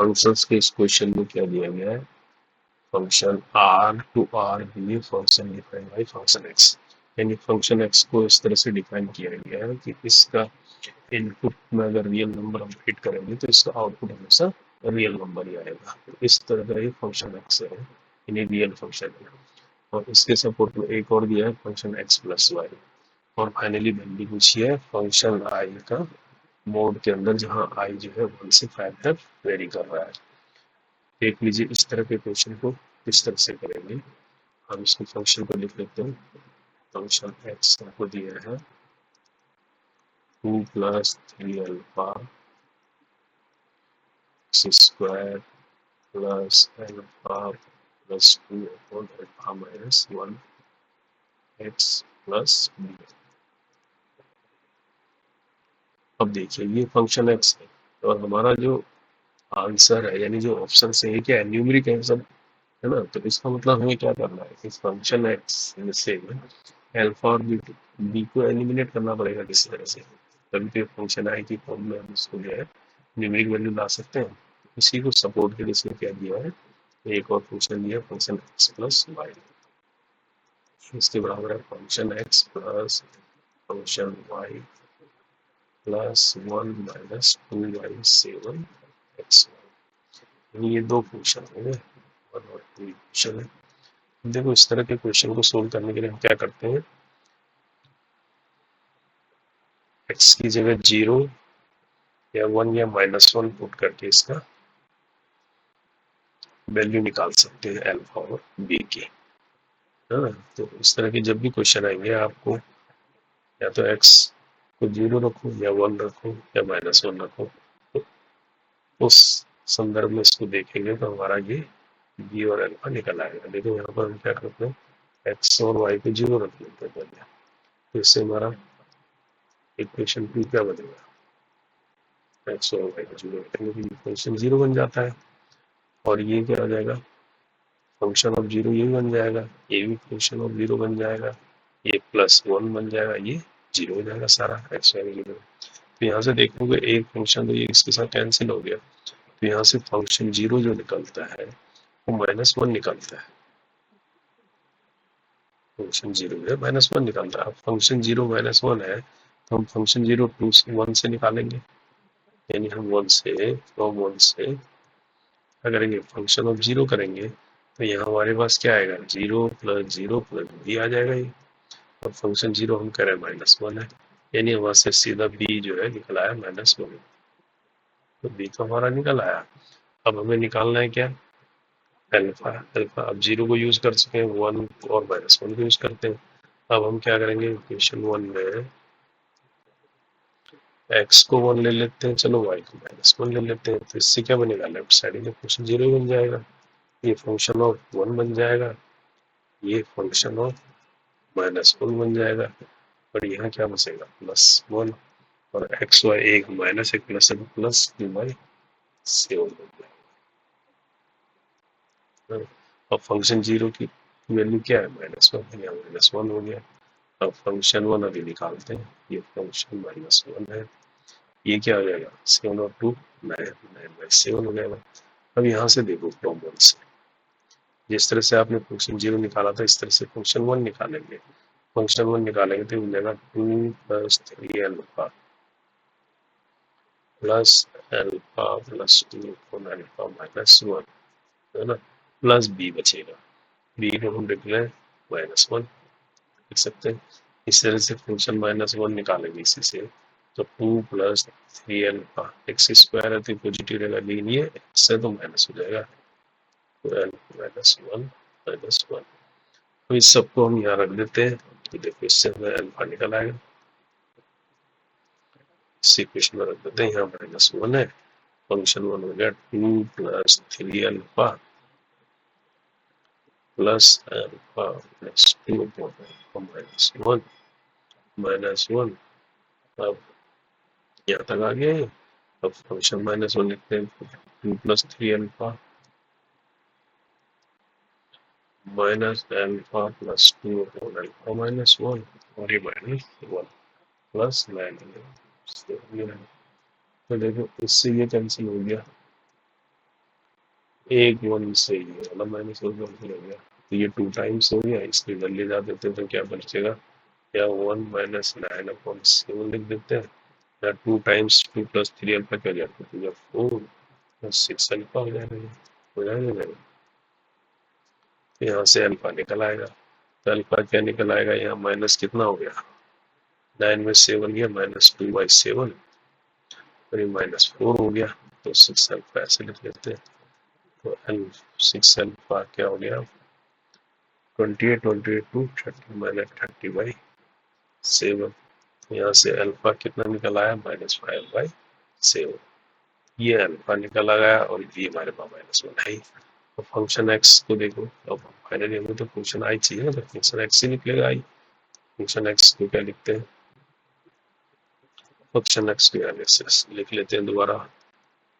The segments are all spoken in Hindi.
फंक्शंस के इस क्वेश्चन में क्या दिया गया है, फंक्शन r टू r भी function define by function x, यानी फंक्शन x को इस तरह से डिफाइन किया गया है कि इसका इनपुट में अगर रियल नंबर हम फिट करेंगे तो इसका आउटपुट हमेशा रियल नंबर ही आएगा। तो इस तरह का ये फंक्शन x है, यानी रियल फंक्शन है। और इसके सपोर्ट में एक और दिया है फंक्शन x प्लस वाई। और फाइनली वैल्यू पूछी है फंक्शन i का मोड के अंदर, जहां i जो है 1 से 5 तक वेरी कर रहा है। देख लीजिए इस तरह के क्वेश्चन को किस तरह से करेंगे। हम इसको फंक्शन को लिख लेते हैं। फंक्शन x को दिया है 2 plus 3 alpha square plus alpha plus 2 upon alpha minus 1 X plus B. अब देखिए ये फंक्शन एक्स है और हमारा जो आंसर है यानी जो ऑप्शन से है क्या है, न्यूमेरिक है सब, है ना। तो इसका मतलब हमें क्या करना है, इस फंक्शन एक्स से अल्फा और बी को एलिमिनेट करना पड़ेगा किसी तरह से, तभी तो फंक्शन आई की फॉर्म में हम इसको जो है न्यूमेरिक वैल्यू ला सकते हैं। इसी को सपोर्ट के लिए इसमें क्या दिया है, एक और फंक्शन दिया फंक्शन एक्स प्लस वाई, इसके बराबर है function X plus function Y plus 1 minus 2/7 X. ये दो फंक्शन हो गए और 2 फंक्शन है। देखो इस तरह के क्वेश्चन को सोल्व करने के लिए हम क्या करते हैं, एक्स की जगह 0 या 1 या -1 पुट करके इसका वैल्यू निकाल सकते हैं अल्फा और बी की, है ना। तो इस तरह के जब भी क्वेश्चन आएंगे आपको या तो एक्स को 0 रखो या 1 रखो या -1 रखो, तो उस संदर्भ में इसको देखेंगे तो हमारा ये बी और अल्फा निकल आएगा। देखो यहाँ पर हम क्या करते हैं, एक्स और वाई को 0 रख लेते हैं पहले, तो इससे हमारा इक्वेशन 2 क्या बनेगा, एक्स और वाई को 0 रखेंगे तो इक्वेशन 0 बन जाता है। और ये क्या हो जाएगा, फंक्शन ऑफ 0 ये बन जाएगा, ये भी फंक्शन ऑफ 0 बन जाएगा, ये +1 बन जाएगा, ये 0 हो जाएगा सारा एक्स वाई 0। तो यहाँ से देखोगे एक फंक्शन तो ये इसके साथ कैंसिल हो गया, तो यहाँ से फंक्शन 0 जो निकलता है वो -1 निकलता है, फंक्शन 0 है -1 निकलता है। अब फंक्शन 0 -1 है तो हम फंक्शन 0 2 से 1 से निकालेंगे, यानी हम 1 से फ्रॉम 1 से क्या करेंगे, फंक्शन ऑफ 0 करेंगे, तो यहाँ हमारे पास क्या आएगा, 0 + 0 + b आ जाएगा ये। और फंक्शन 0 हम कह रहे हैं -1 है, यानी वहां से सीधा b जो है निकल आया -1, तो b तो हमारा निकल आया। अब हमें निकालना है क्या, अल्फा। अल्फा अब 0 को यूज कर चुके हैं, 1 और -1 को यूज करते हैं। अब हम क्या करेंगे, इक्वेशन 1 में x को 1 ले लेते हैं, चलो y को -1 ले लेते हैं, तो इससे क्या बनेगा, लेफ्ट साइड में फंक्शन 0 बन जाएगा, ये फंक्शन ऑफ 1 बन जाएगा, ये फंक्शन ऑफ -1 बन जाएगा, और यहाँ क्या बचेगा +1, और एक्स वाई एक माइनस एक प्लस एक प्लस 2/7 बन जाएगा। अब फंक्शन 0 की वैल्यू क्या है, -1, यहाँ -1 हो गया। अब फंक्शन 1 अभी निकालते हैं, ये फंक्शन -1 है, ये क्या हो जाएगा 7 और 2 9/7 हो जाएगा। अब यहाँ से देखो फ्रॉम 1 से, जिस तरह से आपने फंक्शन 0 निकाला था इस तरह से फंक्शन 1 निकालेंगे। फंक्शन 1 निकालेंगे तो मिलेगा 2 + 3 alpha plus alpha plus 2 upon alpha -1, है ना, प्लस बी बचेगा, बी को हम लिख लें -1 लिख सकते हैं। इस तरह से फंक्शन -1 निकालेंगे इसी से, तो 2 + 3 अल्फा, एक्स स्क्वायर है तो पॉजिटिव रहेगा, लेकिन ये इससे तो माइनस हो जाएगा, -1 -1। तो इस सबको हम यहाँ रख देते हैं, तो देखो इससे हमें अल्फा निकल आएगा, इस इक्वेशन में रख देते हैं, यहाँ -1 है, फंक्शन 1 हो गया 2 + 3 alpha plus alpha plus 2 upon -1। अब यहाँ तक आ गया, अब फंक्शन -1 लिखते हैं, 2 + 3 alpha minus alpha plus 2 upon alpha -1, और ये -1 प्लस 9। तो देखो इससे ये कैंसिल हो गया, एक वन से ये वाला माइनस वन कैंसिल हो गया, तो ये 2 टाइम्स हो गया, इसको इधर ले जा देते हैं तो क्या बचेगा, या 1 माइनस 9/7 लिख देते हैं, या 2 टाइम्स 2 प्लस 3 अल्फा क्या जाता है, 4 प्लस 6 अल्फा हो जाएगा, हो जाएगा। यहाँ से अल्फा निकल आएगा, तो अल्फा क्या निकल आएगा, यहाँ माइनस कितना हो गया, 9 में 7 गया, -2/7 और ये -4 हो गया, तो 6 अल्फा ऐसे लिख लेते हैं, तो 6 अल्फा क्या हो गया, 28 2 30 -30/7, यहाँ से अल्फा कितना निकल आया, -5/7, ये अल्फा निकल आया और ये हमारे पास -1 है। तो फंक्शन एक्स को देखो, अब फाइनली हमें तो फंक्शन आई चाहिए ना, तो फंक्शन एक्स ही निकलेगा आई। फंक्शन एक्स को क्या लिखते हैं, फंक्शन एक्स के एनालिसिस लिख लेते हैं दोबारा।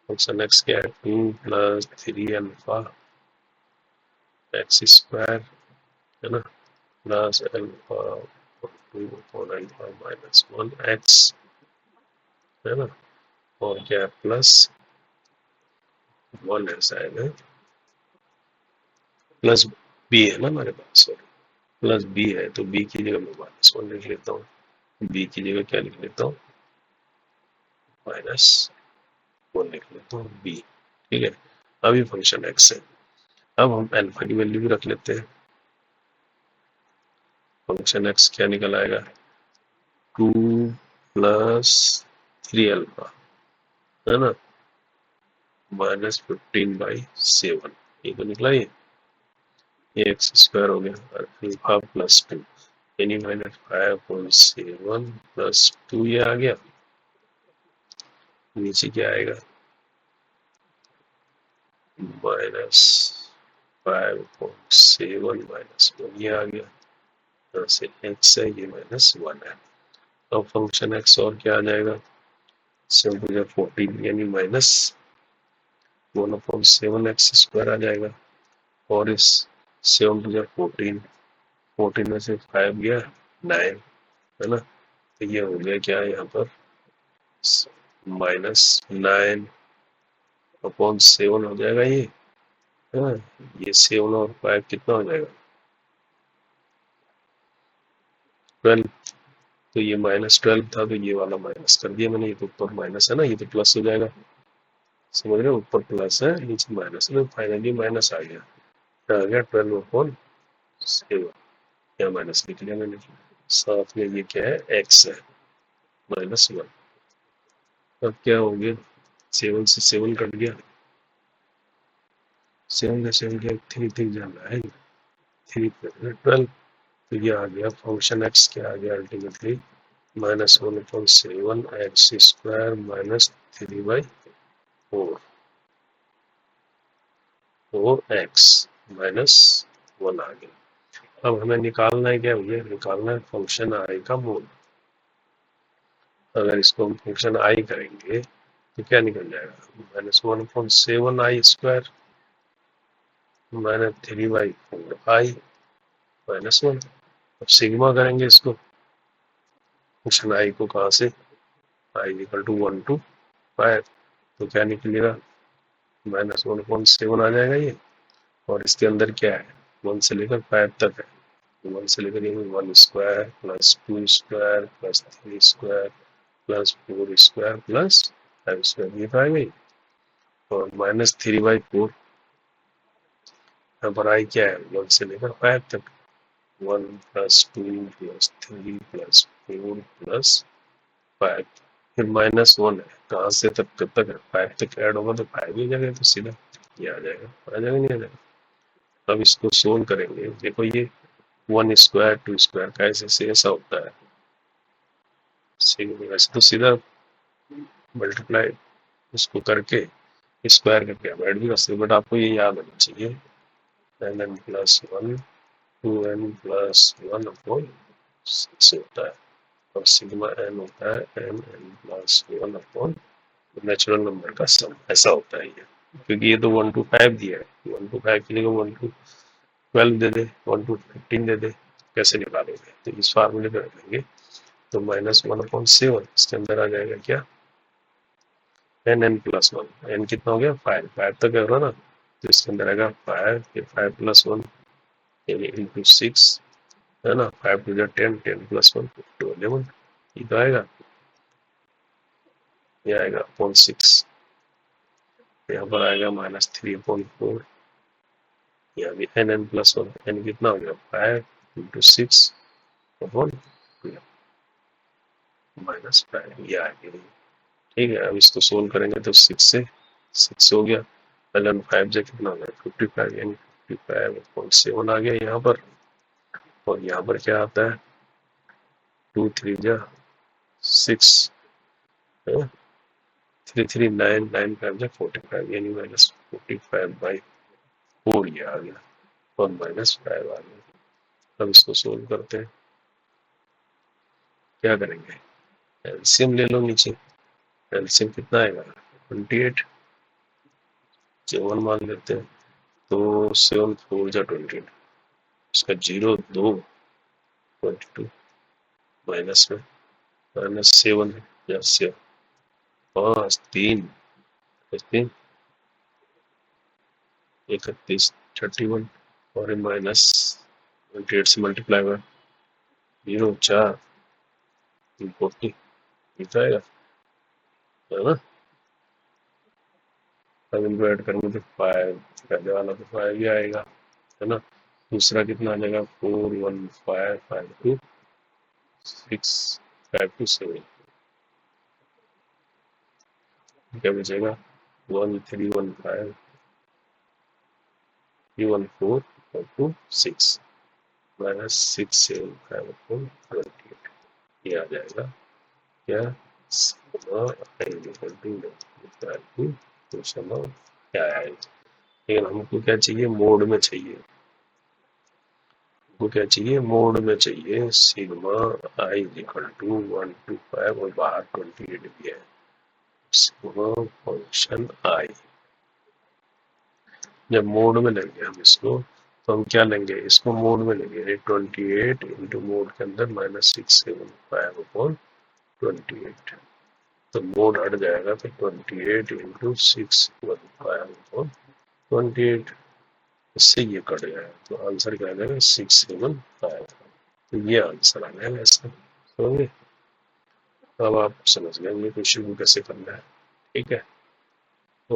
फंक्शन एक्स क्या है, 2 + 3 अल्फा एक्स स्क्वायर है ना, plus alpha 2 upon alpha -1 x है ना, और क्या है प्लस 1 ऐसा है, प्लस बी है ना हमारे पास, सॉरी प्लस बी है, तो बी की जगह मैं -1 लिख लेता हूँ, बी की जगह क्या लिख लेता हूँ, -1 लिख लेता हूँ बी, ठीक है। अब ये फंक्शन एक्स है, अब हम अल्फा की वैल्यू भी रख लेते हैं, फंक्शन एक्स क्या निकल आएगा, 2 + 3 अल्फा है ना, -15/7, ये तो निकला, ये एक्स स्क्वायर हो गया, और अल्फा +2 यानी -5/7 + 2 ये आ गया, नीचे क्या आएगा, -5/7 -1 ये आ गया, यहाँ से x है, ये -1 है। अब फंक्शन x और क्या आ जाएगा, 7×14 यानी -1/7 एक्स स्क्वायर आ जाएगा, और इस 7×14 14 में से 5 गया 9 है ना, तो ये हो गया क्या यहाँ पर -9/7 हो जाएगा ये है ना, ये 7 और 5 कितना हो जाएगा, 12, तो ये -12 था, तो ये वाला माइनस कर दिया मैंने, ये तो ऊपर माइनस है ना, ये तो प्लस हो जाएगा, समझ रहे हो, ऊपर प्लस है नीचे माइनस है, तो फाइनली माइनस आ गया, आ गया 12/7, क्या माइनस लिख लिया मैंने, साथ में ये क्या है एक्स है -1, अब क्या हो गया, 7 से 7 कट गया, 7 से 7 क्या 3 जाना है, 3 12, तो ये आ गया फंक्शन एक्स क्या आ गया अल्टीमेटली -1/7 एक्स स्क्वायर -3/4 एक्स -1 आ गया। अब हमें निकालना है क्या भैया, निकालना है फंक्शन आई का मोल। अगर इसको हम फंक्शन आई करेंगे तो क्या निकल जाएगा, -1/7 आई स्क्वायर -3/4 आई -1। अब सिग्मा करेंगे इसको, फंक्शन आई को कहाँ से, आई इक्वल टू 1 to 5, तो क्या निकलेगा, -1/7 आ जाएगा ये, और इसके अंदर क्या है 1 से लेकर 5 तक है, 1 से लेकर 1 square +2 square +3 square +4 square +5 square, ये तो आ गई, और -3/4 यहाँ पर आई क्या है 1 से लेकर 5 तक, 1 +2 +3 +4 +5, फिर -1 है, कहाँ से तक तक है 5 तक ऐड होगा तो 5 ही जाएगा, तो सीधा ये आ जाएगा, नहीं आ जाएगा। अब इसको सोल्व करेंगे, देखो ये 1 स्क्वायर 2 स्क्वायर का ऐसे ऐसा होता है, वैसे तो सीधा मल्टीप्लाई इसको करके स्क्वायर करके आप ऐड भी कर सकते, बट आपको ये याद होना चाहिए n+1 2n+1/6 होता है, और सिग्मा n होता है n+1 नेचुरल नंबर का सम, ऐसा होता है ये, क्योंकि ये तो 1 to 5 दिया है, 1 to 5 के लिए 1 to 12 दे दे, 1 to 15 दे दे, कैसे निकालोगे, तो इस फार्मूले पे रखेंगे, तो -1/7 इसके अंदर आ जाएगा क्या, n+1, n कितना हो गया 5 तक है ना, तो इसके अंदर आएगा 5, फिर 5 + 1 यानी इंटू 6 है ना, 5 × 10, 10 + 1 तो 11, ये तो आएगा, ये आएगा अपॉन 6, यहाँ पर आएगा -3/4, यहाँ भी n+1, n कितना हो गया 5 × 6 अपॉन -5, ये आ गया। ठीक है, अब इसको सोल्व करेंगे तो 6 हो गया, पहले 5 से कितना हो गया 55 यानी 55/7 आ गया यहाँ पर, और यहाँ पर क्या आता है 2 3 जा 6, 3 3 9 9 5 जा 45 यानी -45/4 ये आ गया और -5 आ गया। अब इसको सोल्व करते हैं, क्या करेंगे एलसीएम ले लो नीचे, एलसीएम कितना आएगा 28, 7 मान लेते हैं तो 7 4 जा 28, इसका 0 2 22 माइनस में -7 या 7 5 3 3 31 31 और -28 से मल्टीप्लाई हुआ 0 4 40 आएगा है ना। अब इनको ऐड करेंगे तो 5, पहले वाला तो 5 ही आएगा है ना, दूसरा कितना आ जाएगा 4 1 5 5 2 6 5 2 7, क्या बचेगा 1 3 1 5 3 1 4 और 2 6 -6 7 5 28, ये आ जाएगा क्या क्या आएगा। लेकिन हमको क्या चाहिए मोड में चाहिए, हमको क्या चाहिए मोड में चाहिए, सिग्मा i = 1 to 5 और बाहर 28 भी है, सिग्मा फंक्शन i। जब मोड में लेंगे हम इसको तो हम क्या लेंगे, इसको मोड में लेंगे 28 इंटू मोड के अंदर -675/28, तो मोड हट जाएगा तो 28 इंटू 615/28, इससे ये कट जाएगा तो आंसर क्या आ जाएगा 675, तो ये आंसर आ जाएगा इसका। समझे, अब आप समझ गए ये क्वेश्चन को कैसे करना है। ठीक है।